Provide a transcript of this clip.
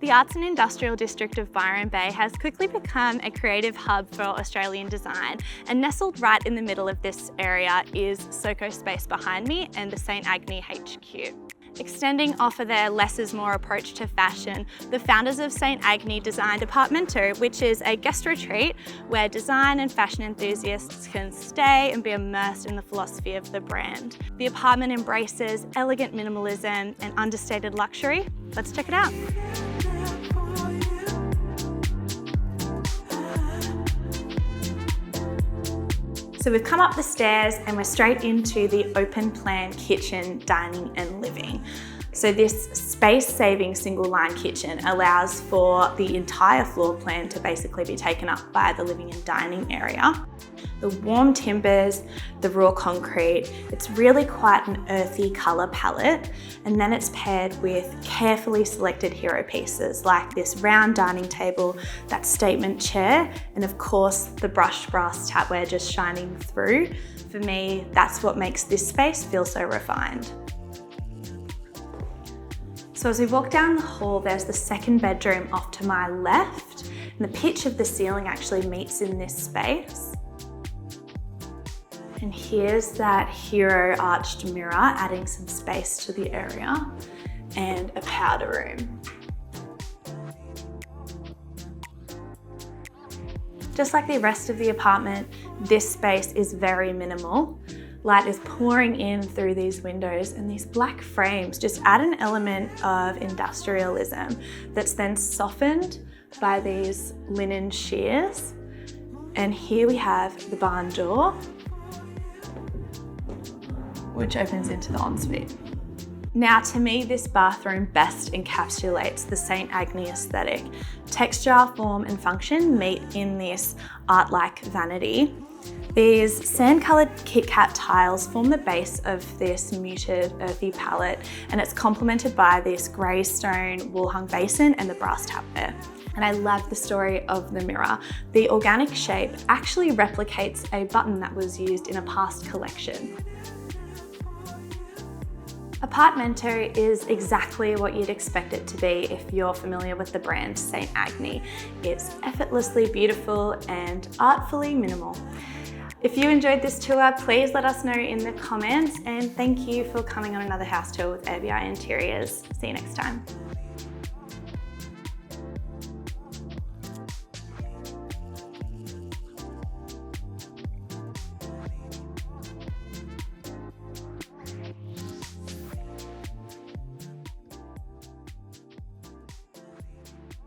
The Arts and Industrial District of Byron Bay has quickly become a creative hub for Australian design, and nestled right in the middle of this area is Soko space behind me and the St Agni HQ. Extending off of their less is more approach to fashion, the founders of St Agni designed Apartamento, which is a guest retreat where design and fashion enthusiasts can stay and be immersed in the philosophy of the brand. The apartment embraces elegant minimalism and understated luxury. Let's check it out. So we've come up the stairs and we're straight into the open plan kitchen, dining and living. So this space-saving single-line kitchen allows for the entire floor plan to basically be taken up by the living and dining area. The warm timbers, the raw concrete, it's really quite an earthy colour palette, and then it's paired with carefully selected hero pieces like this round dining table, that statement chair, and of course the brushed brass tapware just shining through. For me, that's what makes this space feel so refined. So as we walk down the hall, there's the second bedroom off to my left, and the pitch of the ceiling actually meets in this space. And here's that hero arched mirror, adding some space to the area, and a powder room. Just like the rest of the apartment, this space is very minimal. Light is pouring in through these windows, and these black frames just add an element of industrialism that's then softened by these linen shears. And here we have the barn door, which opens into the ensuite. Now, to me, this bathroom best encapsulates the St Agni aesthetic. Texture, form and function meet in this art-like vanity. These sand-coloured Kit Kat tiles form the base of this muted earthy palette, and it's complemented by this grey stone wool-hung basin and the brass tapware. And I love the story of the mirror. The organic shape actually replicates a button that was used in a past collection. Apartamento is exactly what you'd expect it to be if you're familiar with the brand St Agni. It's effortlessly beautiful and artfully minimal. If you enjoyed this tour, please let us know in the comments, and thank you for coming on another house tour with ABI Interiors. See you next time.